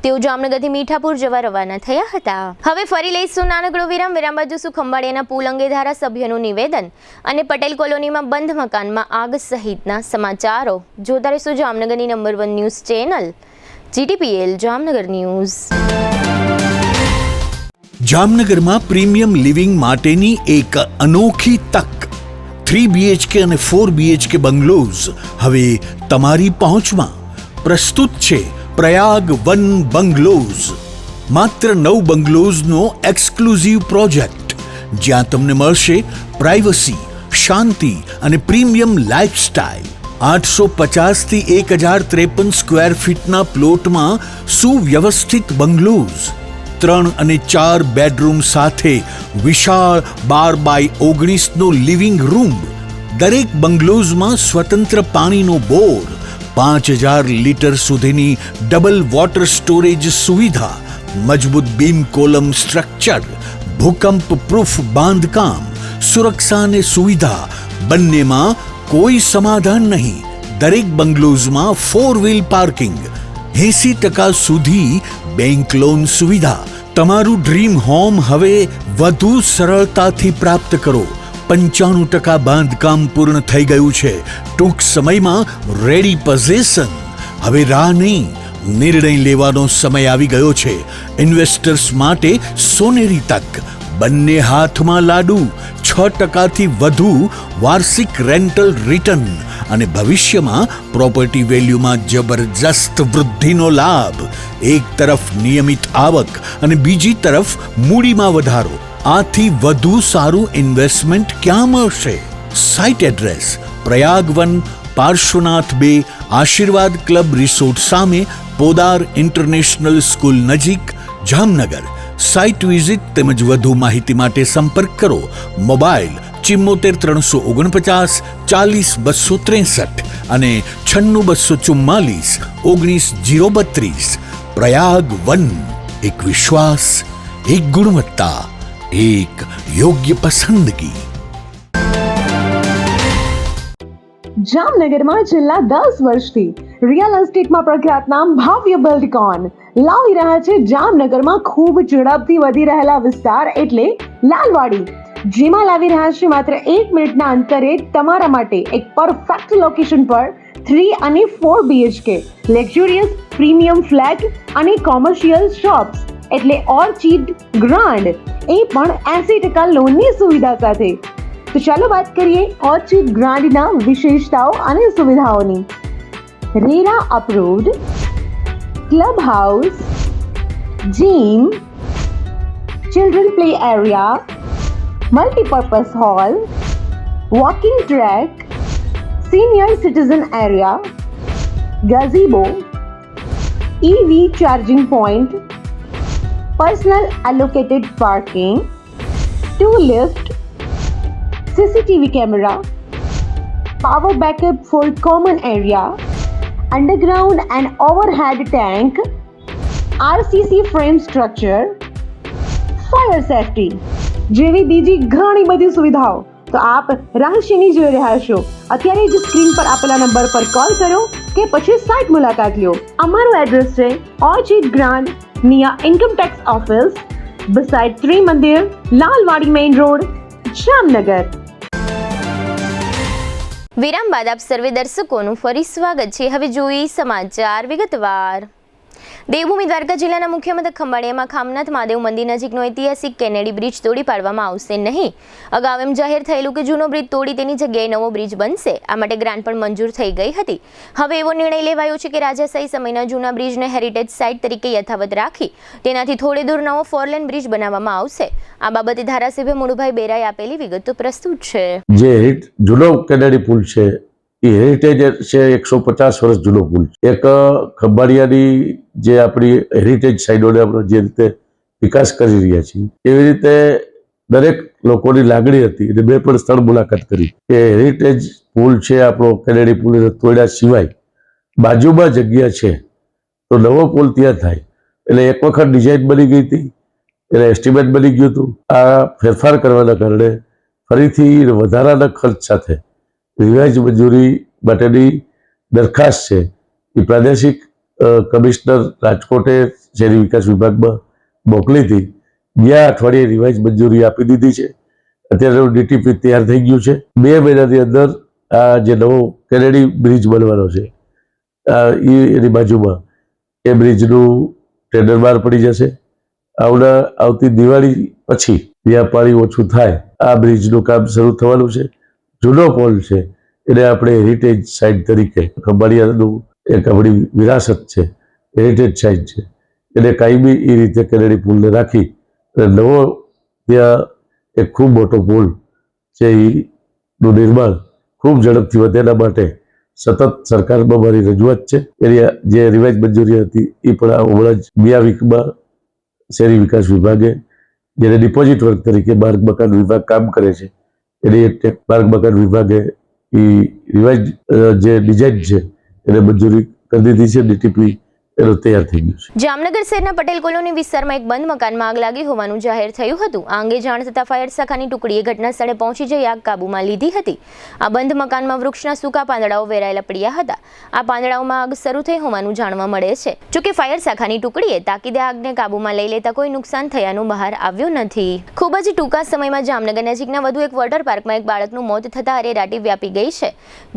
S1: તેઓ જામનગરથી મીઠાપુર જવા રવાના થયા હતા. હવે ફરી લઈશું નાનકડો વિરામ. વિરામ બાજુ ખંભાળિયાના પુલ અંગે ધારાસભ્યનું નિવેદન અને પટેલ કોલોની બંધ મકાનમાં આગ સહિતના સમાચારો જોતા રહેશો જામનગરની number 1 news channel GTPL Jamnagar news.
S2: જામનગરમાં પ્રીમિયમ લિવિંગ માટેની એક અનોખી તક 3 BHK અને 4 BHK બંગલોઝ હવે તમારી પહોંચમાં. પ્રસ્તુત છે પ્રયાગ વન બંગલોઝ. માત્ર 9 બંગલોઝનો એક્સક્લુઝિવ પ્રોજેક્ટ જ્યાં તમને મળશે પ્રાઇવસી, શાંતિ અને પ્રીમિયમ લાઇફસ્ટાઇલ. 850 થી 1053 સ્ક્વેર ફીટના પ્લોટમાં સુવ્યવસ્થિત બંગલોઝ, 3 અને 4 બેડરૂમ સાથે વિશાળ 12x19 લિવિંગ રૂમ. દરેક બંગલોઝમાં સ્વતંત્ર પાણીનો બોર, 5000 લીટર સુધીની ડબલ વોટર સ્ટોરેજ સુવિધા, મજબૂત બીમ કોલમ સ્ટ્રક્ચર, ભૂકંપ પ્રૂફ બાંધકામ, સુરક્ષા અને સુવિધા બંનેમાં કોઈ સમાધાન નહીં. દરેક બંગલોઝમાં 4 વ્હીલ પાર્કિંગ, 80% સુધી બેંક લોન સુવિધા. તમારું ડ્રીમ હોમ હવે વધુ સરળતાથી પ્રાપ્ત કરો. 95% બાંધકામ પૂર્ણ થઈ ગયું છે. ટૂંક સમયમાં રેડી પોઝેશન. હવે રાહ નહીં, નિર્ણય લેવાનો સમય આવી ગયો છે. ઇન્વેસ્ટર્સ માટે સોનેરી તક. બંને હાથમાં લાડુ. 6% વધુ વાર્ષિક રેન્ટલ રિટર્ન અને ભવિષ્યમાં પ્રોપર્ટી વેલ્યુમાં જબરજસ્ત વૃદ્ધિનો લાભ. એક તરફ નિયમિત આવક અને બીજી તરફ મૂડીમાં વધારો. આથી વધુ સારું ઇન્વેસ્ટમેન્ટ ક્યાં મળશે? Site address Prayag one, Parshvanath 2, આશીર્વાદ ક્લબ રિસોર્ટ સામે, પોદાર ઇન્ટરનેશનલ સ્કૂલ નજીક, જામનગર. સાઇટ વિઝિટ તેમજ વધુ માહિતી માટે સંપર્ક કરો. મોબાઈલ 74 349 40 263 અને 96 244 19 032. પ્રયાગ વન. એક વિશ્વાસ, એક ગુણવત્તા, એક યોગ્ય પસંદગી.
S5: જામનગરમાં છેલ્લા 10 વર્ષથી રિયલ એસ્ટેટમાં પ્રખ્યાત નામ ભવ્ય બિલ્ડકોન લાવી રહ્યા છે જામનગરમાં ખૂબ ઝડપથી વધી રહેલા વિસ્તાર એટલે લાલવાડી, જેમાં લાવી રહ્યા છે માત્ર 1 મિનિટના અંતરે તમારા માટે એક પરફેક્ટ લોકેશન પર 3 અને 4 BHK લક્ઝુરિયસ પ્રીમિયમ ફ્લેટ અને કોમર્શિયલ શોપ્સ એટલે ઓર્ચિડ ગ્રાન્ડ, એ પણ 80% લોનની સુવિધા સાથે. તો ચાલો વાત કરીએ ઓર્ચિડ ગ્રાન્ડના વિશેષતાઓ અને સુવિધાઓની. RERA approved, club house, gym, children play area, multipurpose hall, walking track, senior citizen area, gazebo, EV charging point, personal allocated parking, 2 lift, CCTV camera, power backup for common area, underground and overhead tank, RCC frame structure, fire safety જેવી બીજી ઘણી બધી સુવિધાઓ તો આપ રાશિની જોઈ રહ્યા છો. અત્યારે જ સ્ક્રીન પર આપેલા નંબર પર કોલ કરો કે પછી સાઇટ મુલાકાત લો. અમારું એડ્રેસ છે Orchid Grand near income tax office, beside Trimandir, Lalwadi main road, Jamnagar.
S1: વિરામ બાદ આપ સર્વે દર્શકોનું ફરી સ્વાગત છે. હવે જોઈએ સમાચાર વિગતવાર. દેવભૂમિ દ્વારકા જિલ્લાના મુખ્ય મથક ખંભાળિયામાં ખામનાથ મહાદેવ મંદિર નજીકનો ઐતિહાસિક કેનેડી બ્રિજ તોડી પાડવામાં આવશે નહીં. અગાઉ એમ જાહેર થયેલું કે જૂનો બ્રિજ તોડી તેની જગ્યાએ નવો બ્રિજ બનશે. આ માટે ગ્રાન્ટ પણ મંજૂર થઈ ગઈ હતી. હવે એવો નિર્ણય લેવાયો છે કે રાજાશાહી સમયના જૂના બ્રિજને હેરિટેજ સાઇટ તરીકે યથાવત રાખી તેનાથી થોડે દૂર નવો 4 લેન બ્રિજ બનાવવામાં આવશે. આ બાબતે ધારાસભ્ય મુળુભાઈ બેરાએ આપેલી વિગતો પ્રસ્તુત છે.
S4: જે જૂનો કેનેડી પુલ છે એ હેરિટેજ છે, 150 વર્ષ જૂનો પુલ. એક ખંભાળિયાની જે આપણી હેરિટેજ સાઇટોને આપણે જે રીતે વિકાસ કરી રહ્યા છીએ એવી રીતે દરેક લોકોની લાગણી હતી એટલે મેં પણ સ્થળ મુલાકાત કરી કે હેરિટેજ પુલ છે આપણો કેનેડી પુલ તોડ્યા સિવાય બાજુમાં જગ્યા છે તો નવો પુલ ત્યાં થાય. એટલે એક વખત ડિઝાઇન બની ગઈ હતી, એટલે એસ્ટિમેટ બની ગયું હતું. આ ફેરફાર કરવાના કારણે ફરીથી વધારાના ખર્ચ સાથે રિવાઇઝ મંજૂરી માટેની દરખાસ્ત છે એ પ્રાદેશિક કમિશનર રાજકોટે શહેરી વિકાસ વિભાગમાં મોકલી હતી. ગયા અઠવાડિયે રિવાઇઝ મંજૂરી આપી દીધી છે. અત્યારે ડીટીપી તૈયાર થઈ ગયું છે. 2 મહિનાની અંદર આ જે નવો કેનેડી બ્રિજ બનવાનો છે એની બાજુમાં એ બ્રિજનું ટેન્ડર બહાર પડી જશે. આવતી દિવાળી પછી જ્યાં પાણી ઓછું થાય આ બ્રિજનું કામ શરૂ થવાનું છે. જૂનો પોલ છે એને આપણે હેરિટેજ સાઇટ તરીકે ખંભાળિયાનું એક આપણી વિરાસત છે, હેરિટેજ સાઇટ છે, એને કાયમી એ રીતે કેનેડી પુલને રાખી અને નવો ત્યાં એક ખૂબ મોટો પુલ છે એનું નિર્માણ ખૂબ ઝડપથી વધે એના માટે સતત સરકારમાં મારી રજૂઆત છે. એની જે રિવાઇઝ મંજૂરી હતી એ પણ હમણાં જ 2 વીકમાં શહેરી વિકાસ વિભાગે જેને ડિપોઝિટ વર્ક તરીકે માર્ગ મકાન વિભાગ કામ કરે છે એની માર્ગ મકાન વિભાગે એ રિવાઇઝ જે ડિઝાઇન છે એને મંજૂરી કરી દીધી છે. ડીટીપી એનું તૈયાર થઈ ગયું છે.
S1: જામનગર શહેરના પટેલ કોલોની વિસ્તારમાં એક બંધ મકાનમાં આગ લાગી હોવાનું જાહેર થયું હતું. આ અંગે જાણ થતાં ફાયર શાખાની ટુકડીએ ઘટના સ્થળે પહોંચી જઈ આગ કાબૂમાં લીધી હતી. આ બંધ મકાનમાં વૃક્ષના સૂકા પાંદડાઓ વેરાયેલા પડ્યા હતા. આ પાંદડાઓમાં આગ શરૂ થઈ હોવાનું જાણવા મળે છે. જોકે ફાયર શાખાની ટુકડીએ તાકીદે આગને કાબૂમાં લઈ લેતા કોઈ નુકસાન થયાનું બહાર આવ્યું નથી. ખૂબ જ ટૂંકા સમયમાં જામનગર નજીકના વધુ એક વોટર પાર્કમાં એક બાળકનું મોત થતાં અરેરાટી વ્યાપી ગઈ છે.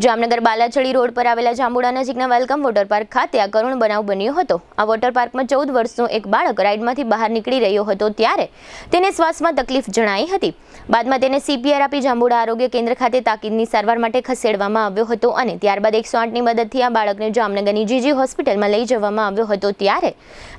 S1: જામનગર બાલાચડી રોડ પર આવેલા જાંબુડા નજીકના વેલકમ વોટર પાર્ક ખાતે આ કરુણ બનાવ બન્યો હતો. આ વોટર પાર્કમાં 14 વર્ષનો એક બાળક રાઇડમાંથી બહાર નીકળી રહ્યો હતો ત્યારે તેને શ્વાસમાં તકલીફ જણાઈ હતી. બાદમાં તેને CPR આપી જાંબુડા આરોગ્ય કેન્દ્ર ખાતે તાકીદની સારવાર માટે ખસેડવામાં આવ્યો હતો અને ત્યારબાદ 108ની મદદથી આ બાળકને જામનગરની GG હોસ્પિટલમાં લઈ જવામાં આવ્યો હતો ત્યારે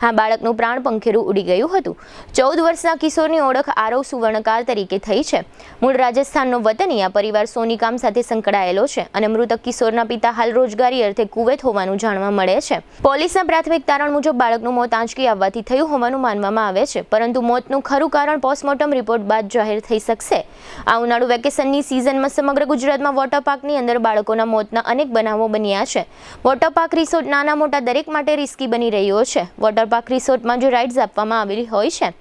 S1: આ બાળકનું પ્રાણ પંખેરું ઉડી ગયું હતું. 14 વર્ષના કિશોરની ઓળખ આરવ સુવર્ણકાર તરીકે થઈ છે. મૂળ રાજસ્થાનનો વતની આ પરિવાર સોની કામ સાથે સંકળાયેલો છે અને મૃતક કિશોરના પિતા હાલ રોજગારી અર્થે કુવૈત હોવાનું જાણવા મળે છે. પોલીસના પ્રાથમિક તારણ મુજબ બાળકનું મોત આંચકી આવવાથી થયું હોવાનું માનવામાં આવે છે, પરંતુ મોતનું ખરું કારણ પોસ્ટમોર્ટમ રિપોર્ટ બાદ જાહેર થઈ શકશે. આ ઉનાળુ વેકેશનની સિઝનમાં સમગ્ર ગુજરાતમાં વોટર પાર્કની અંદર બાળકોના મોતના અનેક બનાવો બન્યા છે. વોટર પાર્ક રિસોર્ટ નાના મોટા દરેક માટે રિસ્કી બની રહ્યો છે. વોટર પાર્ક રિસોર્ટમાં જે રાઇડ્સ આપવામાં આવેલી હોય છે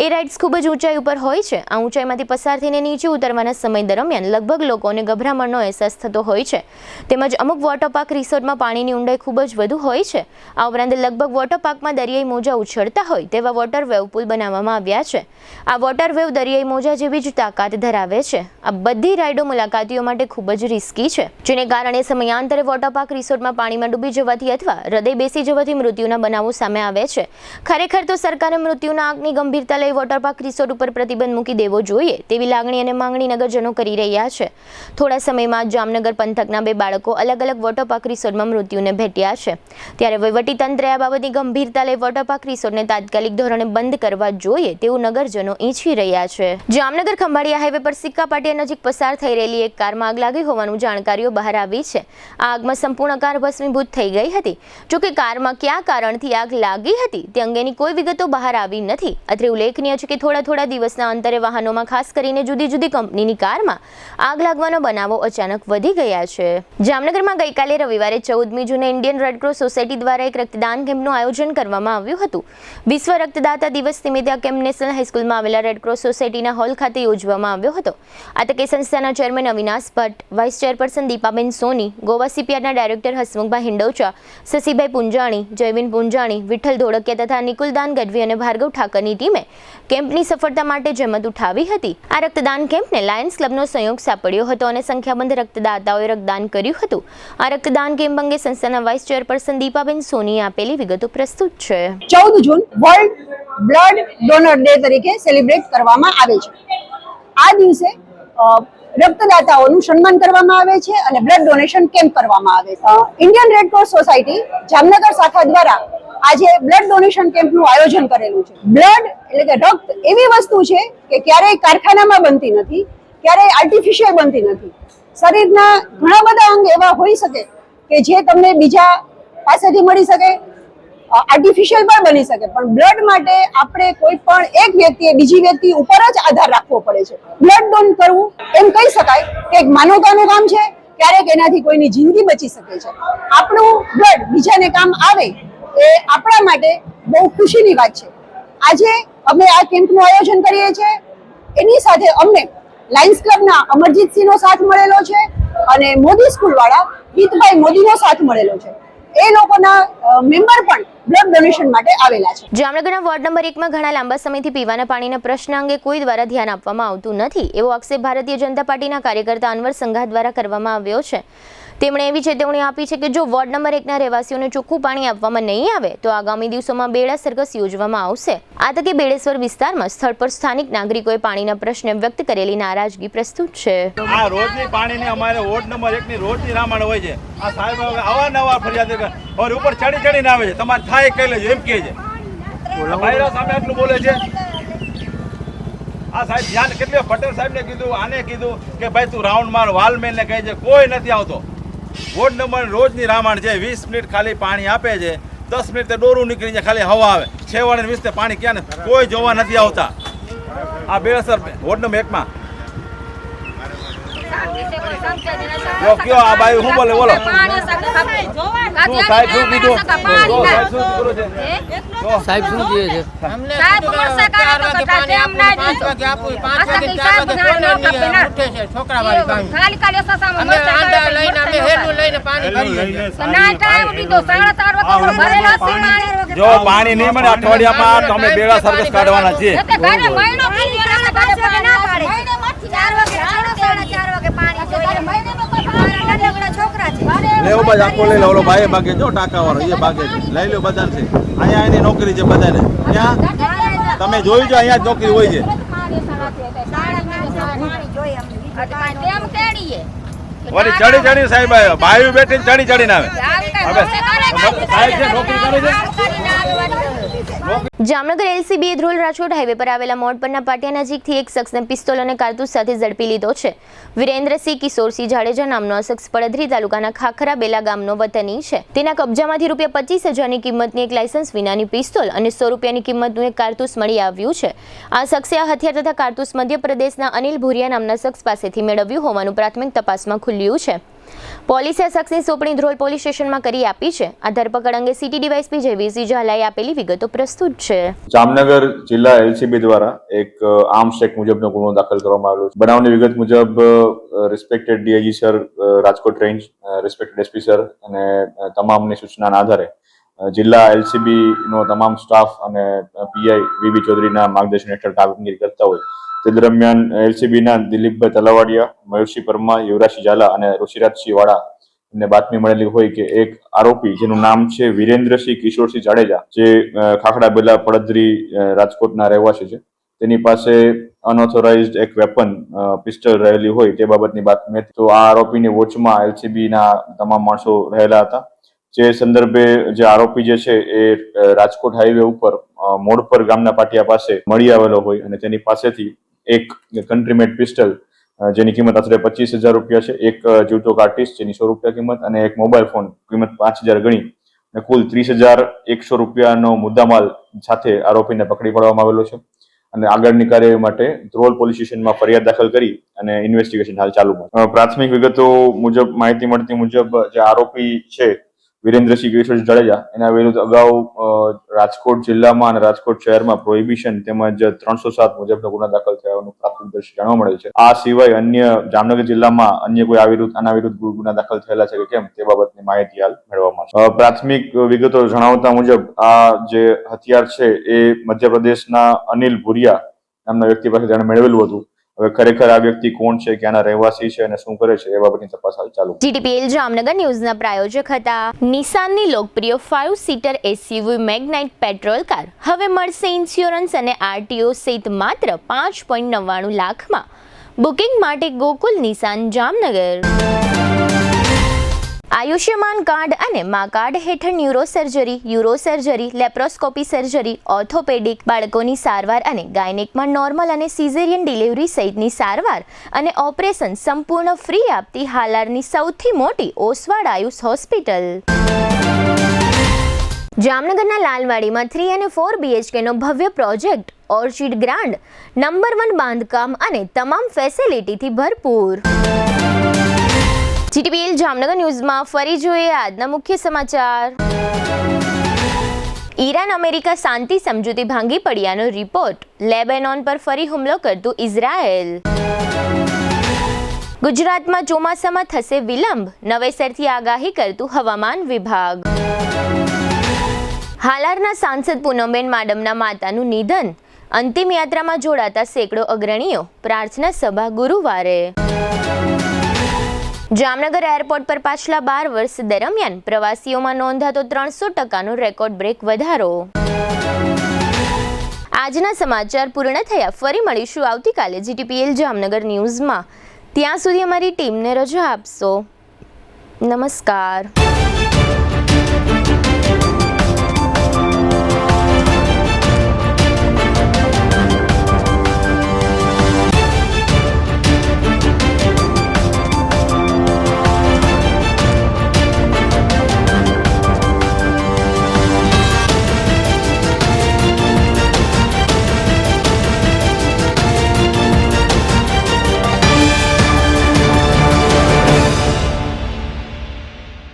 S1: એ રાઇડ્સ ખૂબ જ ઊંચાઈ ઉપર હોય છે. આ ઊંચાઈમાંથી પસાર થઈને નીચે ઉતરવાના સમય દરમિયાન લગભગ લોકોને ગભરામણનો અહેસાસ થતો હોય છે. તેમજ અમુક વોટર પાર્ક રિસોર્ટમાં પાણીની ઊંડાઈ ખૂબ જ વધુ હોય છે. આ ઉપરાંત લગભગ વોટર પાર્કમાં દરિયાઈ મોજા ઉછળતા હોય તેવા વોટર વેવ પુલ બનાવવામાં આવ્યા છે. આ વોટર વેવ દરિયાઈ મોજા જેવી જ તાકાત ધરાવે છે. આ બધી રાઇડો મુલાકાતીઓ માટે ખૂબ જ રિસ્કી છે, જેને કારણે સમયાંતરે વોટર પાર્ક રિસોર્ટમાં પાણીમાં ડૂબી જવાથી અથવા હૃદય બેસી જવાથી મૃત્યુના બનાવો સામે આવે છે. ખરેખર તો સરકારે મૃત્યુના આંકની ગંભીરતા લઈ વોટર પાર્ક રિસોર્ટ ઉપર પ્રતિબંધ મૂકી દેવો જોઈએ તેવી લાગણી અને માંગણી નગરજનો કરી રહ્યા છે. થોડા સમયમાં જામનગર પંથકના 2 બાળકો અલગ અલગ વોટર પાર્ક રિસોર્ટમાં મૃત્યુને ભેટ્યા છે. ત્યારે વહીવટીતંત્રે આ બાબતની ગંભીરતા લઈ વોટર પાર્ક રિસોર્ટને તાત્કાલિક ધોરણે બંધ કરવા જોઈએ તેવું નગરજનો ઈચ્છી રહ્યા છે. જામનગર ખંભાળિયા હાઈવે પર સિક્કા પાટિયા નજીક પસાર થઈ રહેલી એક કારમાં આગ લાગી હોવાનું જાણકારીઓ બહાર આવી છે. આ આગમાં સંપૂર્ણ કાર ભસ્મીભૂત થઈ ગઈ હતી. જોકે કારમાં કયા કારણથી આગ લાગી હતી તે અંગેની કોઈ વિગતો બહાર આવી નથી. અત્રે ઉલ્લેખનીય છે કે થોડા દિવસના અંતરે વાહનોમાં ખાસ કરીને જુદી જુદી કંપનીની કારમાં આગ લાગવાનો બનાવો અચાનક વધી ગયા છે. જામનગરમાં ગઈકાલે રવિવારે 14મી જૂને ઇન્ડિયન રેડક્રોસ સોસાયટી દ્વારા એક રક્તદાન કેમ્પનું આયોજન કરવામાં આવ્યું હતું. વિશ્વ રક્તદાતા દિવસ નિમિત્તે આ કેમ્પ નેશનલ હાઈસ્કૂલમાં આવેલા રેડક્રોસ સોસાયટીના હોલ ખાતે યોજવામાં આવ્યો હતો. આ તકે સંસ્થાના chairman Avinash Bhatt, vice chairperson Dipaben Soni, Goa CPRના ડાયરેક્ટર હસમુખભાઈ હિંડોચા, શશીભાઈ પુંજાણી, જયવીન પુંજાણી, વિઠ્ઠલ ધોળકિયા તથા નિકુલદાન ગઢવી અને ભાર્ગવ ઠાકરની ટીમે કેમ્પની સફળતા માટે જહેમત ઉઠાવી હતી. આ રક્તદાન કેમ્પને લાયન્સ ક્લબનો સહયોગ સાંપડ્યો હતો અને સંખ્યાબંધ રક્તદાતાઓએ રક્તદાન કર્યું હતું. આ રક્તદાન કેમ્પ અંગે સંસ્થાના વાઇસ ચેરપર્સન દીપાબેન સોનીએ આપેલી વિગતો પ્રસ્તુત છે.
S6: 14 જૂન વર્લ્ડ બ્લડ ડોનર ડે તરીકે સેલિબ્રેટ કરવામાં આવે છે. આ દિવસે રક્તદાતાઓનું સન્માન કરવામાં આવે છે અને બ્લડ ડોનેશન કેમ્પ કરવામાં આવે છે. Indian red cross society Jamnagar શાખા દ્વારા આજે બ્લડ ડોનેશન કેમ્પનું આયોજન કરેલું છે. બ્લડ એટલે કે રક્ત એવી વસ્તુ છે કે ક્યારેય કારખાનામાં બનતી નથી, ક્યારેય આર્ટિફિશિયલ બનતી નથી. શરીરના ઘણા બધા અંગ એવા હોઈ શકે કે જે તમને બીજા પાસેથી મળી શકે, આર્ટિફિશિયલ પણ બની શકે, પણ બ્લડ માટે આપણે કોઈ પણ એક વ્યક્તિએ બીજી વ્યક્તિ ઉપર જ આધાર રાખવો પડે છે. બ્લડ ડોન કરવું એમ કહી શકાય કે એક માનવતાનું કામ છે. ક્યારેક એનાથી કોઈની જિંદગી બચી શકે છે. આપણું બ્લડ બીજાને કામ આવે એ આપણા માટે બહુ ખુશીની વાત છે. આજે અમે આ કેમ્પનું આયોજન કરીએ છીએ. એની સાથે અમને લાયન્સ ક્લબના અમરજીતસિંહનો સાથ મળેલો છે અને મોદી સ્કૂલ વાળા હિતભાઈ મોદીનો સાથ મળેલો છે. એ લોકોના મેમ્બર પણ બ્લડ ડોનેશન માટે આવેલા છે.
S1: જામનગરના વોર્ડ નંબર 1 માં ઘણા લાંબા સમયથી પીવાના પાણીના પ્રશ્ન અંગે કોઈ દ્વારા ધ્યાન આપવામાં આવતું નથી એવો આક્ષેપ ભારતીય જનતા પાર્ટીના કાર્યકર્તા અનવર સંઘા દ્વારા કરવામાં આવ્યો છે. તેમણે એવી ચેતવણી આપી છે કે જો વોર્ડ નંબર 1 ના રહેવાસીઓને ચોખ્ખું પાણી આપવામાં નહીં આવે તો આગામી દિવસોમાં બેડા સરઘસ યોજવામાં આવશે. આ તકે બેડેશ્વર વિસ્તારમાં સ્થળ પર સ્થાનિક નાગરિકોએ પાણીના પ્રશ્ને વ્યક્ત કરેલી નારાજગી પ્રસ્તુત છે.
S7: આ રોજની પાણીની અમારે વોર્ડ નંબર 1 ની રોજની રામાયણ હોય છે. આ સાહેબ અવારનવાર ફરિયાદ કરે और ઉપર ચડીને આવે છે. તમારે થાય કહી લેજો એમ કહે છે. ભાઈરા સામે આટલું બોલે છે. આ સાહેબ ધ્યાન કેટલી પટેલ સાહેબને કીધું, આને કીધું કે ભાઈ તું રાઉન્ડ માર, વાલમેનને કહે છે, કોઈ નથી આવતો. વોર્ડ નંબર રોજની રામાયણ છે. 20 મિનિટ ખાલી પાણી આપે છે, 10 મિનિટ ડોરું નીકળી જાય, ખાલી હવા આવે. 6 વાળે 20 પાણી ક્યાં ને કોઈ જોવા નથી આવતા. આ બેડેશ્વર વોર્ડ નંબર 1 માં કયો આ બાઈ શું બોલે બોલો? સાહેબ શું કીધું?
S8: સાહેબ શું કહે છે?
S7: જો પાણી નહીં મળે અઠવાડિયામાં તો અમે બેડા સરઘસ કાઢવાના છીએ. લેવો બાજ આખો લઈ લો. ઓલો ભાઈ ભાગે જો ટાકા વાળો એ ભાગે લઈ લો બધા છે. અહીંયા એની નોકરી છે બધાને. ત્યાં તમે જોઈ જો અહીંયા જ નોકરી હોય છે. વળી ચડી ચડી સાહેબ આવ્યો, ભાઈ બેઠીને ચડી ચડીને આવે. હવે સાહેબ છે નોકરી કરે છે.
S1: જામનગર એલસીબીએ ધ્રોલ રાજકોટ હાઈવે પર આવેલા મોડ પરના પાટિયા નજીકથી એક શખ્સને પિસ્તોલ અને કારતૂસ સાથે ઝડપી લીધો છે. વિરેન્દ્રસિંહ કિશોરસિંહ જાડેજા નામનો આ શખ્સ પડધરી તાલુકાના ખાખરા બેલા ગામનો વતની છે. તેના કબજામાંથી ₹25,000ની કિંમતની એક લાયસન્સ વિનાની પિસ્તોલ અને ₹100ની કિંમતનું એક કારતૂસ મળી આવ્યું છે. આ શખ્સે આ હથિયાર તથા કારતૂસ મધ્યપ્રદેશના અનિલ ભુરિયા નામના શખ્સ પાસેથી મેળવ્યું હોવાનું પ્રાથમિક તપાસમાં ખુલ્યું છે. પોલીસે આ શખ્સની સોંપણી ધ્રોલ પોલીસ સ્ટેશનમાં કરી આપી છે. આ ધરપકડ અંગે સિટી ડીવાયએસપી જયવીરસિંહ ઝાલાએ આપેલી વિગતો પ્રસ્તુત છે.
S9: જામનગર જિલ્લા એલસીબી દ્વારા એક આર્મ્સ એક્ટ મુજબનો ગુનો દાખલ કરવામાં આવેલો છે. બનાવની વિગત મુજબ respected DIG sir Rajkot range, respected SP sir અને તમામની સૂચનાના આધારે જિલ્લા એલસીબી નો તમામ સ્ટાફ અને પીઆઈ વીબી ચૌધરીના માર્ગદર્શન હેઠળ કામગીરી કરતા હોય તે દરમિયાન એલસીબીના દિલીપભાઈ તલાવાડિયા, મયુરસિંહ પરમાર, યુવરાજસિંહ ઝાલા અને ઋષિરાજસિંહ વાળા ને બાતમી મળેલી હોય કે એક આરોપી જેનું નામ છે વિરેન્દ્રસિંહ કિશોરસિંહ જાડેજા, જે ખાખડા બેલા પડદરી રાજકોટના રહેવાસી છે, તેની પાસે અનઓથોરાઇઝડ એક વેપન પિસ્ટલ રહેલી હોય તે બાબતની બાતમી હતી. તો આ આરોપીની વોચમાં એલસીબીના તમામ માણસો રહેલા હતા. જે સંદર્ભે જે આરોપી જે છે એ રાજકોટ હાઈવે ઉપર મોડ પર ગામના પાટિયા પાસે મળી આવેલો હોય અને તેની પાસેથી એક કન્ટ્રીમેડ પિસ્ટલ જેની કિંમત આશરે ₹25,000 છે, એક જીવતો કાર્ટિસ જેની ₹100 કિંમત અને એક મોબાઈલ ફોન કિંમત 5,000 ગણી અને કુલ ₹30,100નો મુદ્દામાલ સાથે આરોપીને પકડી પાડવામાં આવેલો છે અને આગળની કાર્યવાહી માટે ધ્રોલ પોલીસ સ્ટેશનમાં ફરિયાદ દાખલ કરી અને ઇન્વેસ્ટિગેશન હાલ ચાલુ છે. પ્રાથમિક વિગતો મુજબ માહિતી મળતી મુજબ જે આરોપી છે વિરેન્દ્રસિંહ કિશોરસિંહ જાડેજા એના વિરુદ્ધ અગાઉ રાજકોટ જિલ્લામાં અને રાજકોટ શહેરમાં પ્રોહિબિશન તેમજ 307 મુજબનો ગુનો દાખલ થયાનું પ્રાથમિક દ્રષ્ટિએ જાણવા મળે છે. આ સિવાય અન્ય જામનગર જિલ્લામાં અન્ય કોઈ આના વિરુદ્ધ ગુના દાખલ થયેલા છે કે કેમ તે બાબતની માહિતી હાલ મેળવવામાં છે. પ્રાથમિક વિગતો જણાવતા મુજબ આ જે હથિયાર છે એ મધ્યપ્રદેશના અનિલ ભુરિયા નામના વ્યક્તિ પાસે જાણે મેળવેલું હતું. હવે ખરેખર આ વ્યક્તિ કોણ છે, ક્યાંના રહેવાસી છે અને શું કરે છે એ બાબતની તપાસ હાલ ચાલુ.
S1: GTPL જામનગર ન્યૂઝના પ્રાયોજક હતા. નિસાનની લોકપ્રિય 5 સીટર SUV મેગ્નાઇટ પેટ્રોલ કાર હવે મળશે ઇન્સ્યોરન્સ અને RTO સહિત માત્ર 5.99 લાખમાં. બુકિંગ માટે ગોકુલ નિસાન જામનગર. આયુષ્યમાન કાર્ડ અને મા કાર્ડ હેઠળ યુરોસર્જરી, લેપ્રોસ્કોપી સર્જરી, ઓર્થોપેડિક, બાળકોની સારવાર અને ગાયનેકમાં નોર્મલ અને સિઝેરિયન ડિલિવરી સહિતની સારવાર અને ઓપરેશન સંપૂર્ણ ફ્રી આપતી હાલારની સૌથી મોટી ઓસવાડ આયુષ હોસ્પિટલ. જામનગરના લાલવાડીમાં 3 અને 4 BHKનો ભવ્ય પ્રોજેક્ટ ઓર્ચિડ ગ્રાન્ડ નંબર 1 બાંધકામ અને તમામ ફેસિલિટીથી ભરપૂર. GTPL જામનગર ન્યૂઝમાં ફરી જોઈએ આજના મુખ્ય સમાચાર. ઈરાન અમેરિકા શાંતિ સમજૂતી ભાંગી પડ્યાનો રિપોર્ટ. લેબેનોન પર ફરી હુમલો કરતું ઇઝરાયેલ. ગુજરાતમાં ચોમાસામાં થશે વિલંબ, નવેસરથી આગાહી કરતું હવામાન વિભાગ. હાલારના સાંસદ પૂનમબેન માડમના માતાનું નિધન. અંતિમ યાત્રામાં જોડાતા સેંકડો અગ્રણીઓ. પ્રાર્થના સભા ગુરુવારે. જામનગર એરપોર્ટ પર પાછલા 12 વર્ષ દરમિયાન પ્રવાસીઓમાં નોંધાતો 300% રેકોર્ડ બ્રેક વધારો. આજના સમાચાર પૂર્ણ થયા. ફરી મળીશું આવતીકાલે GTPL જામનગર ન્યૂઝમાં. ત્યાં સુધી અમારી ટીમને રજા આપશો. નમસ્કાર.